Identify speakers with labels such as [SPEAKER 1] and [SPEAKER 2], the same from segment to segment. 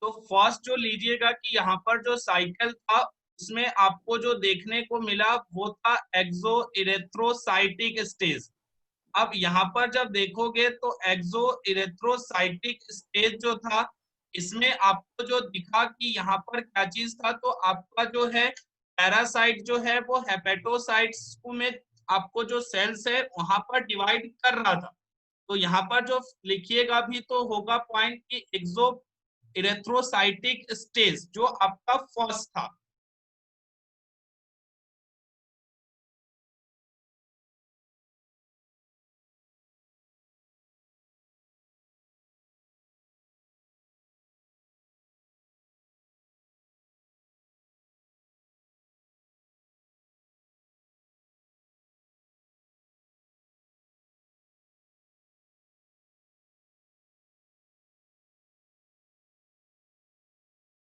[SPEAKER 1] तो फर्स्ट जो लीजिएगा कि यहाँ पर जो साइकिल था उसमें आपको जो देखने को मिला वो था एक्सो इरेथ्रोसाइटिक स्टेज। अब यहाँ पर जब देखोगे तो एक्सो इरेथ्रोसाइटिक स्टेज जो था इसमें आपको जो दिखा कि यहाँ पर क्या चीज था, तो आपका जो है पैरासाइट जो है वो हेपेटोसाइट्स में आपको जो सेल्स है वहां पर डिवाइड कर रहा था। तो यहाँ पर जो लिखिएगा भी तो होगा पॉइंट कि एक्सो इरेथ्रोसाइटिक स्टेज जो आपका फर्स्ट था।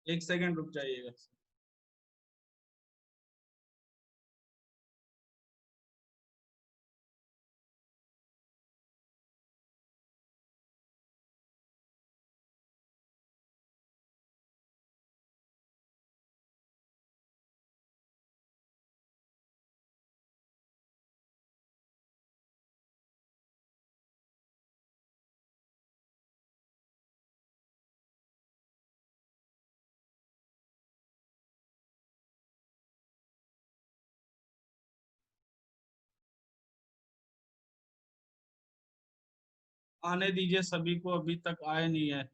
[SPEAKER 1] एक सेकंड रुक जाइएगा। आने दीजिए, सभी को अभी तक आए नहीं है।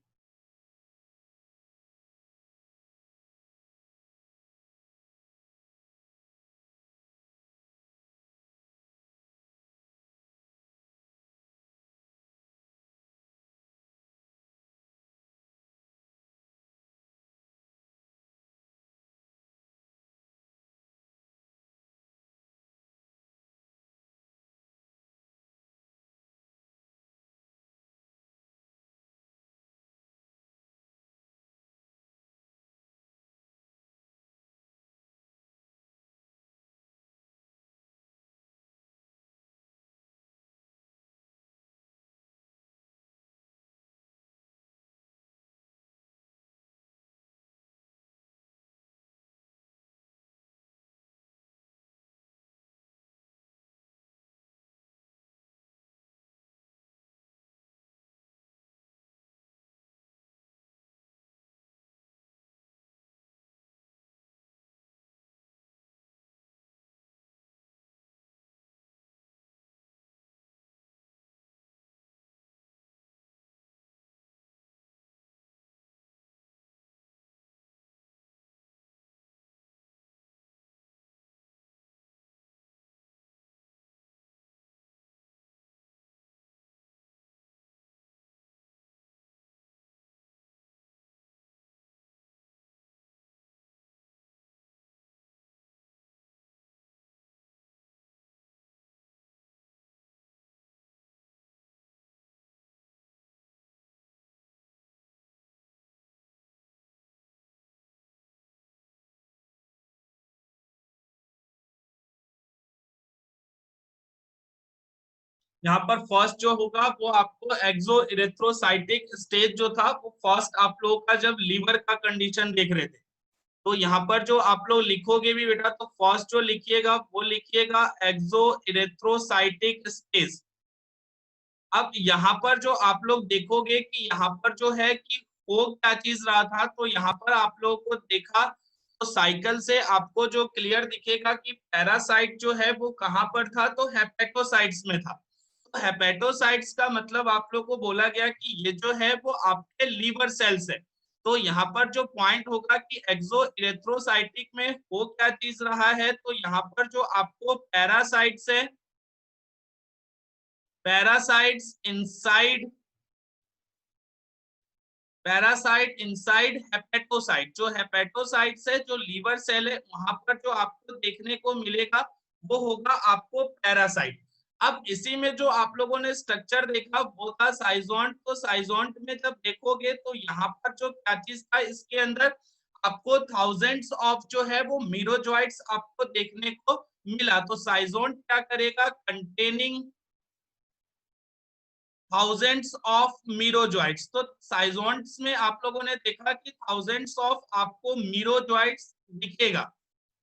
[SPEAKER 1] यहाँ पर फर्स्ट जो होगा वो आपको एक्सो इरेथ्रोसाइटिक स्टेज जो था वो फर्स्ट आप लोगों का जब लीवर का कंडीशन देख रहे थे। तो यहाँ पर जो आप लोग लिखोगे भी बेटा तो फर्स्ट जो लिखिएगा वो लिखिएगा एक्सो इरेथ्रोसाइटिक स्टेज। अब यहाँ पर जो आप लोग देखोगे कि यहाँ पर जो है कि वो क्या चीज रहा था, तो यहाँ पर आप लोगों को देखा तो साइकिल से आपको जो क्लियर दिखेगा कि पैरासाइट जो है वो कहाँ पर था, तो हेपेटोसाइट्स में था। तो हेपेटोसाइट्स का मतलब आप लोग को बोला गया कि ये जो है वो आपके लीवर सेल्स है। तो यहाँ पर जो पॉइंट होगा कि एक्सो इरेथ्रोसाइटिक में वो क्या चीज रहा है, तो यहाँ पर जो आपको पैरासाइट्स है, parasites inside, parasite inside hepatocyte, जो हेपेटोसाइट से जो लीवर सेल है वहां पर जो आपको देखने को मिलेगा वो होगा आपको पैरासाइट। अब इसी में जो आप लोगों ने स्ट्रक्चर देखा वो था साइजोंट। तो साइजोंट में जब देखोगे तो यहाँ पर जो क्या चीज था, इसके अंदर आपको थाउजेंड्स ऑफ जो है वो मीरोजॉइट्स आपको देखने को मिला। तो साइजोंट क्या करेगा, कंटेनिंग थाउजेंड्स ऑफ मीरोजॉइट्स। तो साइजोन्ट्स में आप लोगों ने देखा कि थाउजेंड्स ऑफ आपको मीरोजॉइट्स दिखेगा।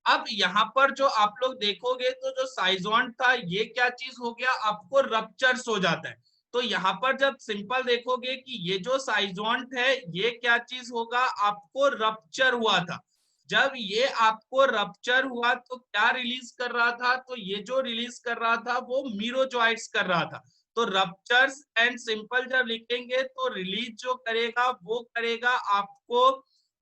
[SPEAKER 1] अब यहाँ पर जो आप लोग देखोगे तो जो साइजोन था ये क्या चीज हो गया, आपको रप्चर्स हो जाता है। तो यहाँ पर जब सिंपल देखोगे कि ये जो साइजोन्ट है ये क्या चीज होगा, आपको रप्चर हुआ था। जब ये आपको रप्चर हुआ तो क्या रिलीज कर रहा था, तो ये जो रिलीज कर रहा था वो मीरोजॉइट्स कर रहा था। तो रप्चर्स एंड सिंपल जब लिखेंगे तो रिलीज जो करेगा वो करेगा आपको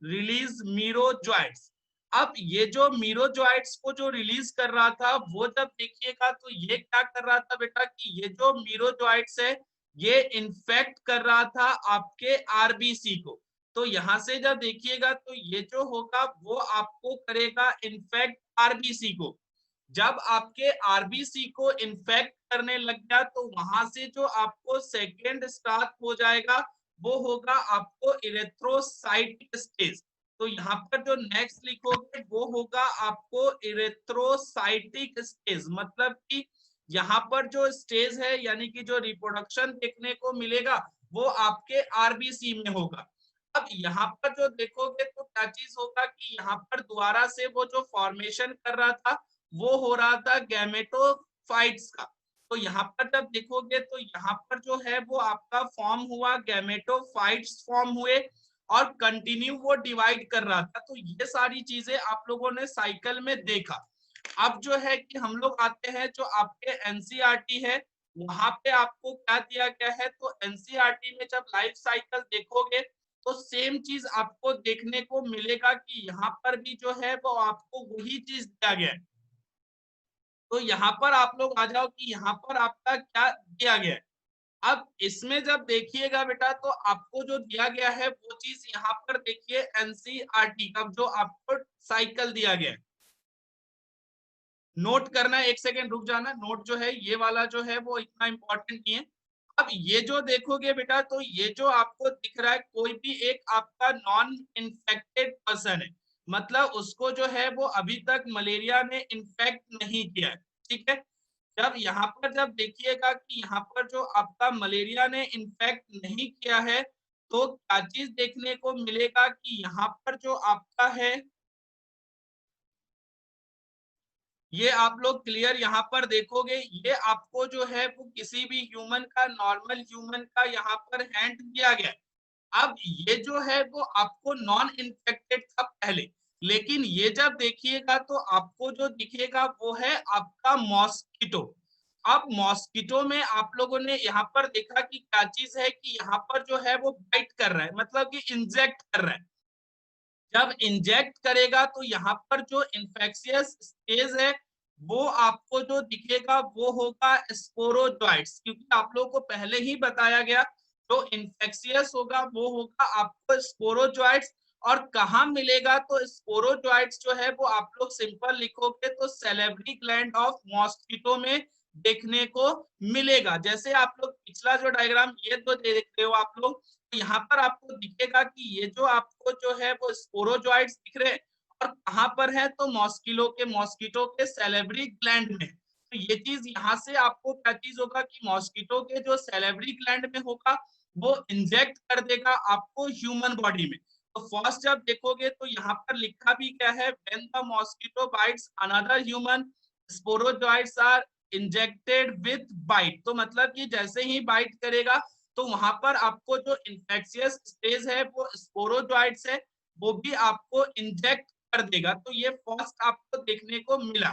[SPEAKER 1] रिलीज मीरोजॉइट्स। अब ये जो मीरोजॉइट्स को जो रिलीज कर रहा था वो जब देखिएगा तो ये क्या कर रहा था बेटा, कि ये जो मीरोजॉइट्स है ये इन्फेक्ट कर रहा था आपके आरबीसी को। तो यहां से जब देखिएगा तो ये जो होगा वो आपको करेगा इन्फेक्ट आरबीसी को। जब आपके आरबीसी को इन्फेक्ट करने लग गया तो वहां से जो आपको सेकेंड स्टार्ट हो जाएगा वो होगा आपको इरेथ्रोसाइटिक स्टेज। तो यहाँ पर जो नेक्स्ट लिखोगे वो होगा आपको इरेथ्रोसाइटिक स्टेज, मतलब कि यहाँ पर जो स्टेज है यानी कि जो रिप्रोडक्शन देखने को मिलेगा वो आपके आरबीसी में होगा। अब यहाँ पर जो देखोगे तो क्या चीज होगा कि यहाँ पर दोबारा से वो जो फॉर्मेशन कर रहा था वो हो रहा था गैमेटोफाइट्स का। तो यहाँ पर जब देखोगे तो यहाँ पर जो है वो आपका फॉर्म हुआ, गैमेटोफाइट्स फॉर्म हुए और कंटिन्यू वो डिवाइड कर रहा था। तो ये सारी चीजें आप लोगों ने साइकिल में देखा। अब जो है कि हम लोग आते हैं जो आपके एनसीईआरटी है वहां पे आपको क्या दिया गया है। तो एनसीईआरटी में जब लाइफ साइकिल देखोगे तो सेम चीज आपको देखने को मिलेगा कि यहाँ पर भी जो है वो आपको वही चीज दिया गया है। तो यहाँ पर आप लोग आ जाओ कि यहाँ पर आपका क्या दिया गया है। अब इसमें जब देखिएगा बेटा तो आपको जो दिया गया है वो चीज यहाँ पर देखिए एनसीईआरटी का जो आपको साइकिल दिया गया है। नोट करना है, एक सेकेंड रुक जाना। नोट जो है ये वाला जो है वो इतना इंपॉर्टेंट नहीं है। अब ये जो देखोगे बेटा तो ये जो आपको दिख रहा है कोई भी एक आपका नॉन इन्फेक्टेड पर्सन है, मतलब उसको जो है वो अभी तक मलेरिया ने इन्फेक्ट नहीं किया है। ठीक है। जब यहाँ पर जब देखिएगा कि यहाँ पर जो आपका मलेरिया ने इन्फेक्ट नहीं किया है तो क्या चीज देखने को मिलेगा कि यहाँ पर जो आपका है ये आप लोग क्लियर यहाँ पर देखोगे ये आपको जो है वो किसी भी ह्यूमन का, नॉर्मल ह्यूमन का यहाँ पर हैंड दिया गया। अब ये जो है वो आपको नॉन इन्फेक्टेड था पहले, लेकिन ये जब देखिएगा तो आपको जो दिखेगा वो है आपका मॉस्किटो। अब मॉस्किटो में आप लोगों ने यहाँ पर देखा कि क्या चीज है कि यहाँ पर जो है वो बाइट कर रहा है, मतलब कि इंजेक्ट कर रहा है। जब इंजेक्ट करेगा तो यहाँ पर जो इन्फेक्शियस स्टेज है वो आपको जो दिखेगा वो होगा स्पोरोजॉइट्स, क्योंकि आप लोगों को पहले ही बताया गया जो इन्फेक्शियस होगा वो होगा आपको स्पोरोजॉइट्स। और कहाँ मिलेगा, तो स्पोरोजॉइट्स जो है वो आप लोग सिंपल लिखोगे तो सैलिवरी ग्लैंड ऑफ मॉस्किटो में देखने को मिलेगा। जैसे आप लोग पिछला जो डायग्राम ये तो देख रहे हो आप लोग, तो यहाँ पर आपको दिखेगा कि ये जो आपको जो है वो स्पोरोजॉइट्स दिख रहे हैं और कहाँ पर है, तो मॉस्किटो के सैलिवरी ग्लैंड में। तो ये चीज यहाँ से आपको क्या चीज होगा कि मॉस्किटो के जो सैलिवरी ग्लैंड में होगा वो इंजेक्ट कर देगा आपको ह्यूमन बॉडी में। तो फर्स्ट जब देखोगे तो यहाँ पर लिखा भी क्या है, when the mosquito bites another human sporozoites are injected with bite. तो मतलब कि जैसे ही बाइट करेगा तो वहां पर आपको जो इन्फेक्शियस स्टेज है वो स्पोरोजॉइट्स है वो भी आपको इंजेक्ट कर देगा। तो ये फर्स्ट आपको देखने को मिला।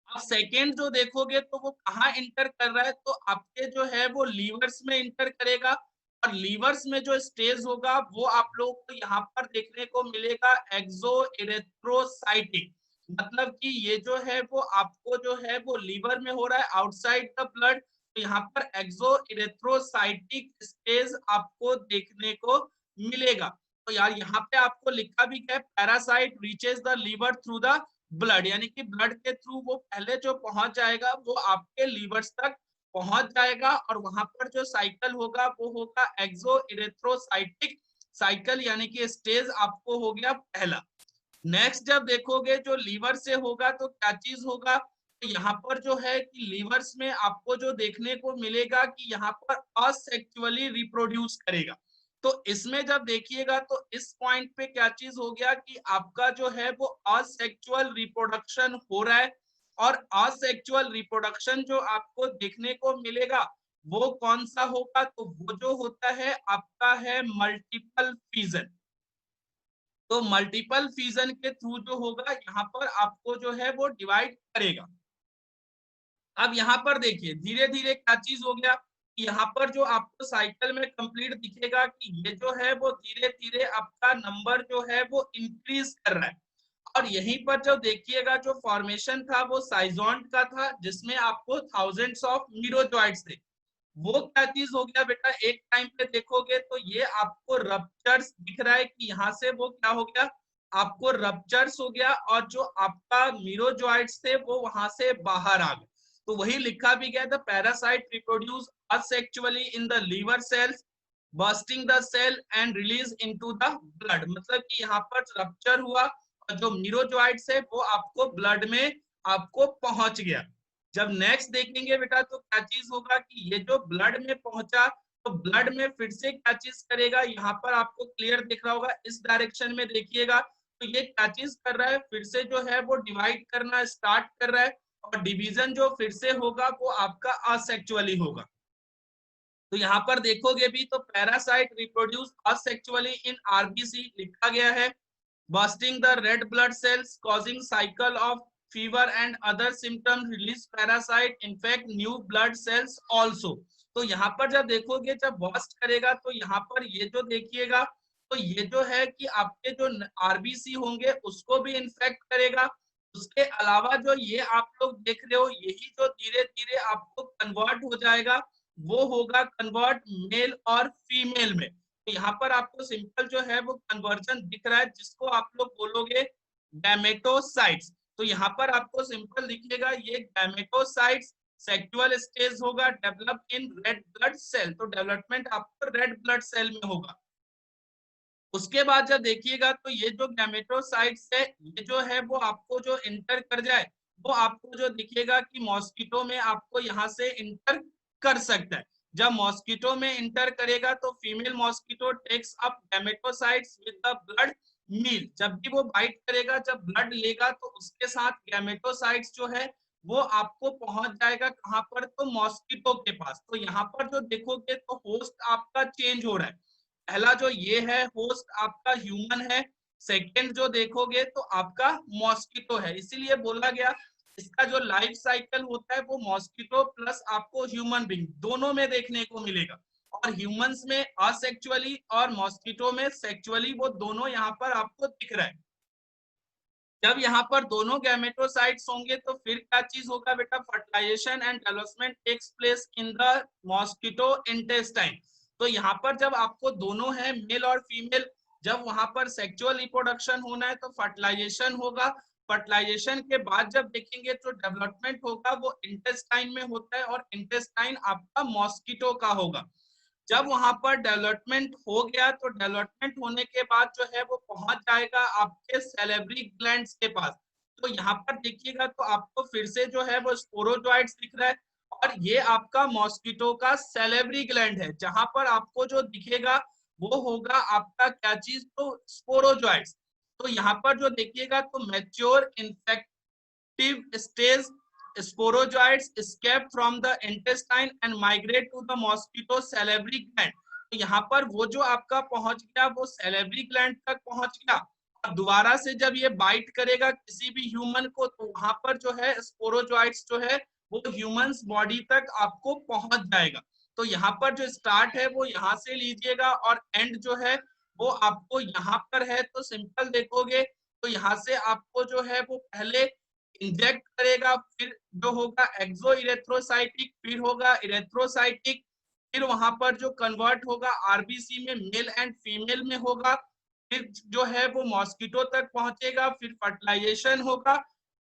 [SPEAKER 1] अब सेकेंड जो देखोगे तो वो कहाँ इंटर कर रहा है, तो आपके जो है वो लीवर्स में इंटर करेगा। और लीवर्स में जो स्टेज होगा वो आप लोगों को यहाँ पर देखने को मिलेगा एक्सो इरेथ्रोसाइटिक, मतलब कि ये जो है वो आपको जो है वो लीवर में हो रहा है आउटसाइड द ब्लड। तो यहाँ पर एक्सो इरेथ्रोसाइटिक स्टेज आपको देखने को मिलेगा। तो यार यहाँ पे आपको लिखा भी क्या है, parasite reaches the liver through the blood, यानी कि ब्लड के थ्रू वो पहले जो पहुंच जाएगा वो आपके लीवर्स तक पहुंच जाएगा और वहां पर जो साइकिल होगा वो होगा एक्सो इरेथ्रोसाइटिक साइकिल, यानी कि स्टेज आपको हो गया पहला। नेक्स्ट जब देखोगे जो लीवर से होगा तो क्या चीज होगा, तो यहाँ पर जो है कि लीवर्स में आपको जो देखने को मिलेगा कि यहाँ पर असेक्सुअली रिप्रोड्यूस करेगा। तो इसमें जब देखिएगा तो इस पॉइंट पे क्या चीज हो गया कि आपका जो है वो असेक्सुअल रिप्रोडक्शन हो रहा है, और असेक्सुअल रिप्रोडक्शन जो आपको देखने को मिलेगा वो कौन सा होगा, तो वो जो होता है आपका है मल्टीपल फिजन। तो मल्टीपल फिजन के थ्रू जो होगा यहाँ पर आपको जो है वो डिवाइड करेगा। अब यहाँ पर देखिए धीरे धीरे क्या चीज हो गया, यहाँ पर जो आपको साइकिल में कंप्लीट दिखेगा कि ये जो है वो धीरे धीरे आपका नंबर जो है वो इंक्रीज कर रहा है। और यहीं पर जो देखिएगा जो फॉर्मेशन था वो साइजोंट का था, जिसमें आपको थाउजेंड्स ऑफ मीरोजॉइट्स थे। वो क्या चीज हो गया बेटा, एक टाइम पे देखोगे तो ये आपको रप्चर्स दिख रहा है कि यहाँ से वो क्या हो गया, आपको रप्चर्स हो गया, और जो आपका मीरोजॉइट्स थे वो वहां से बाहर आ गए। तो वही लिखा भी गया, the parasite reproduce asexually in the liver cells, bursting the cell and release into the blood. मतलब कि यहाँ पर रप्चर हुआ और जो मीरोजॉइट्स है वो आपको ब्लड में आपको पहुंच गया। जब नेक्स्ट देखेंगे बेटा तो क्या चीज होगा कि ये जो ब्लड में पहुंचा तो ब्लड में फिर से क्या चीज करेगा, यहाँ पर आपको क्लियर दिख रहा होगा, इस डायरेक्शन में देखिएगा तो ये क्या चीज कर रहा है, फिर से जो है वो डिवाइड करना स्टार्ट कर रहा है, और डिवीजन जो फिर से होगा वो आपका असेक्सुअली होगा। तो यहाँ पर देखोगे भी तो parasite reproduce asexually in RBC लिखा गया है, bursting the red blood cells causing cycle of fever and other symptoms, release parasite infect new blood cells also। तो यहाँ पर जब देखोगे जब बस्ट करेगा तो यहाँ पर ये जो देखिएगा तो ये जो है कि आपके जो आरबीसी होंगे उसको भी इन्फेक्ट करेगा। उसके अलावा जो ये आप लोग देख रहे हो यही जो धीरे धीरे आपको कन्वर्ट हो जाएगा वो होगा कन्वर्ट मेल और फीमेल में। तो यहाँ पर आपको सिंपल जो है वो कन्वर्जन दिख रहा है, जिसको आप लोग बोलोगे गैमेटोसाइट्स। तो यहाँ पर आपको सिंपल दिखेगा ये गैमेटोसाइट्स सेक्सुअल स्टेज होगा develop in red blood cell. तो डेवलपमेंट आपको रेड ब्लड सेल में होगा। उसके बाद जब देखिएगा तो ये जो गैमेटोसाइट्स है ये जो है वो आपको जो इंटर कर जाए वो आपको जो दिखेगा कि मॉस्किटो में आपको यहाँ से इंटर कर सकता है। जब मॉस्किटो में इंटर करेगा तो female mosquito takes up gametocytes with the blood meal. जब भी वो बाइट करेगा जब ब्लड लेगा तो उसके साथ गैमेटोसाइट्स जो है वो आपको पहुंच जाएगा कहाँ पर, तो मॉस्किटो के पास। तो यहाँ पर जो देखोगे तो होस्ट आपका चेंज हो रहा है। पहला जो ये है होस्ट आपका ह्यूमन है, सेकंड जो देखोगे तो आपका मॉस्किटो है। इसीलिए बोला गया इसका जो लाइफ साइकिल होता है वो मॉस्किटो प्लस आपको ह्यूमन बीइंग दोनों में देखने को मिलेगा। और ह्यूमंस में असेक्सुअली और मॉस्किटो में सेक्सुअली वो दोनों यहाँ पर आपको दिख रहा है। जब यहाँ पर दोनों गैमेटोसाइट्स होंगे तो फिर क्या चीज होगा बेटा, fertilisation and development takes place in the mosquito intestine. तो यहाँ पर जब आपको दोनों है मेल और फीमेल, जब वहां पर सेक्सुअल रिप्रोडक्शन होना है तो फर्टिलाइजेशन होगा। फर्टिलाइजेशन के बाद जब देखेंगे तो डेवलपमेंट होगा वो इंटेस्टाइन में होता है, और इंटेस्टाइन आपका मॉस्किटो का होगा। जब वहां पर डेवलपमेंट हो गया तो डेवलपमेंट होने के बाद जो है वो पहुंच जाएगा आपके सैलिवरी ग्लैंड्स के पास। तो यहाँ पर देखिएगा तो आपको फिर से जो है वो स्पोरोजॉइट्स दिख रहा है, और ये आपका मॉस्किटो का सैलिवरी ग्लैंड है, जहां पर आपको जो दिखेगा वो होगा आपका क्या चीज, तो स्पोरोजॉइट्स। तो यहाँ पर जो देखिएगा तो mature infective stage sporozoites escape from the intestine and migrate to the mosquito salivary gland। तो यहाँ पर वो जो आपका पहुंच गया वो सैलिवरी ग्लैंड तक पहुंच गया, और दोबारा से जब ये बाइट करेगा किसी भी ह्यूमन को तो वहां पर जो है स्पोरोजॉइट्स जो है वो ह्यूमंस बॉडी तक आपको पहुंच जाएगा। तो यहाँ पर जो स्टार्ट है वो यहाँ से लीजिएगा, और एंड जो है वो आपको यहाँ पर है। तो सिंपल देखोगे तो यहाँ से आपको जो है वो पहले इंजेक्ट करेगा, फिर जो होगा एक्सो इरेथ्रोसाइटिक, फिर होगा इरेथ्रोसाइटिक, फिर वहां पर जो कन्वर्ट होगा आरबीसी में मेल एंड फीमेल में होगा, फिर जो है वो मॉस्किटो तक पहुंचेगा, फिर फर्टिलाइजेशन होगा,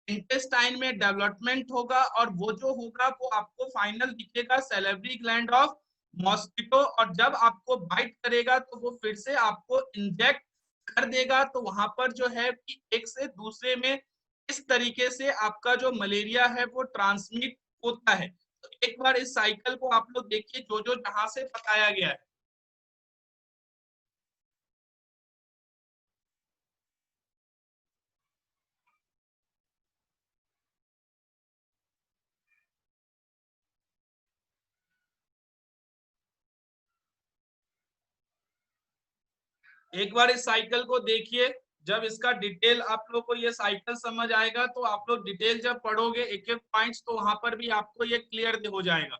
[SPEAKER 1] इंटेस्टाइन में डेवलपमेंट होगा, और वो जो होगा वो आपको फाइनल दिखेगा सैलिवरी ग्लैंड ऑफ मॉस्किटो। और जब आपको बाइट करेगा तो वो फिर से आपको इंजेक्ट कर देगा। तो वहां पर जो है कि एक से दूसरे में इस तरीके से आपका जो मलेरिया है वो ट्रांसमिट होता है। तो एक बार इस साइकिल को आप लोग देखिए, जो जो जहां से बताया गया है। एक बार इस साइकिल को देखिए, जब इसका डिटेल आप लोग को ये साइकिल समझ आएगा तो आप लोग डिटेल जब पढ़ोगे एक एक पॉइंट्स, तो वहां पर भी आपको ये क्लियर हो जाएगा।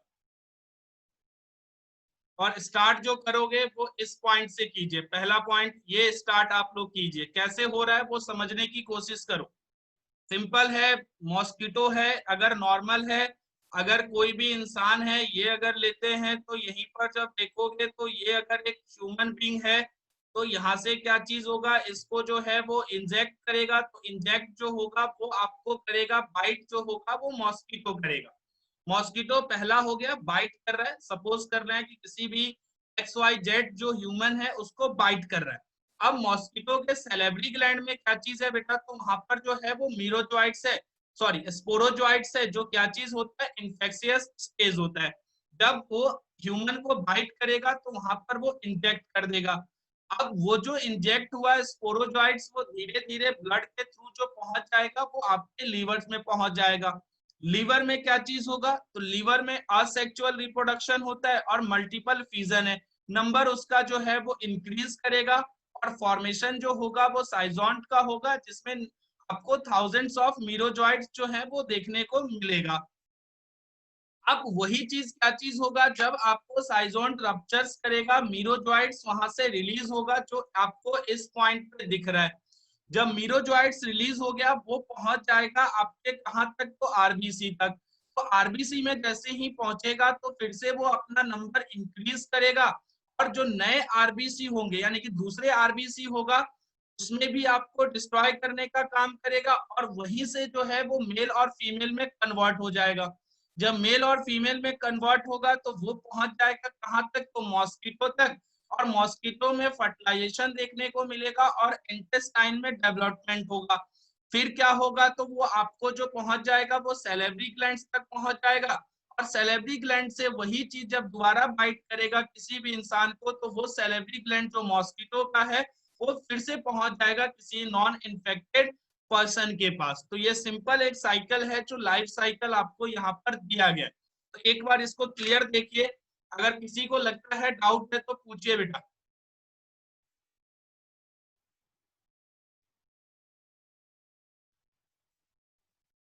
[SPEAKER 1] और स्टार्ट जो करोगे वो इस पॉइंट से कीजिए, पहला पॉइंट ये स्टार्ट आप लोग कीजिए। कैसे हो रहा है वो समझने की कोशिश करो। सिंपल है, मॉस्किटो है, अगर नॉर्मल है, अगर कोई भी इंसान है, ये अगर लेते हैं तो यहीं पर जब देखोगे तो ये अगर एक ह्यूमन बीइंग है, तो यहाँ से क्या चीज होगा, इसको जो है वो इंजेक्ट करेगा। तो इंजेक्ट जो होगा वो आपको करेगा, बाइट जो होगा वो मॉस्किटो करेगा। मॉस्किटो पहला हो गया, बाइट कर रहा है। सपोज कर रहे हैं कि किसी भी XYZ जो ह्यूमन है उसको बाइट कर रहा है। अब मॉस्किटो के सैलिवरी ग्लैंड में क्या चीज है बेटा, तो वहां पर जो है वो मीरोजोइट्स है, सॉरी स्पोरोजोइट्स है, जो क्या चीज होता है, इन्फेक्शियस स्टेज होता है। जब वो ह्यूमन को बाइट करेगा तो वहां पर वो इंजेक्ट कर देगा। अब वो जो इंजेक्ट हुआ है स्पोरोजोइट्स, वो धीरे धीरे ब्लड के थ्रू जो पहुंच जाएगा वो आपके लीवर्स में पहुंच जाएगा। लीवर में क्या चीज होगा, तो लीवर में असेक्सुअल रिप्रोडक्शन होता है और मल्टीपल फ्यूजन है। नंबर उसका जो है वो इंक्रीज करेगा और फॉर्मेशन जो होगा वो साइजोंट का होगा, जिसमें आपको थाउजेंड्स ऑफ मीरोजॉइट्स जो है वो देखने को मिलेगा। अब वही चीज क्या चीज होगा, जब आपको साइजोन रप्चर्स करेगा, मीरोजॉइट्स वहां से रिलीज होगा, जो आपको इस पॉइंट पे दिख रहा है। जब मीरोजॉइट्स रिलीज हो गया वो पहुंच जाएगा आपके कहां तक, तो आरबीसी तक। तो आरबीसी में जैसे ही पहुंचेगा तो फिर से वो अपना नंबर इंक्रीज करेगा, और जो नए आरबीसी होंगे यानी कि दूसरे आरबीसी होगा, उसमें भी आपको डिस्ट्रॉय करने का काम करेगा, और वहीं से जो है वो मेल और फीमेल में कन्वर्ट हो जाएगा। जब मेल और फीमेल में कन्वर्ट होगा तो वो पहुंच जाएगा कहां तक, तो मॉस्किटो तक। और मॉस्किटो में फर्टिलाइजेशन देखने को मिलेगा और इंटेस्टाइन में डेवलपमेंट होगा। फिर क्या होगा, तो वो आपको जो पहुंच जाएगा वो सैलिवरी ग्लैंड्स तक पहुंच जाएगा। और सैलिवरी ग्लैंड से वही चीज जब दोबारा बाइट करेगा किसी भी इंसान को, तो वो सैलिवरी ग्लैंड जो मॉस्किटो का है वो फिर से पहुंच जाएगा किसी नॉन इन्फेक्टेड पर्सन के पास। तो ये सिंपल एक साइकिल है जो लाइफ साइकिल आपको यहाँ पर दिया गया है। तो एक बार इसको क्लियर देखिए, अगर किसी को लगता है डाउट है तो पूछिए बेटा।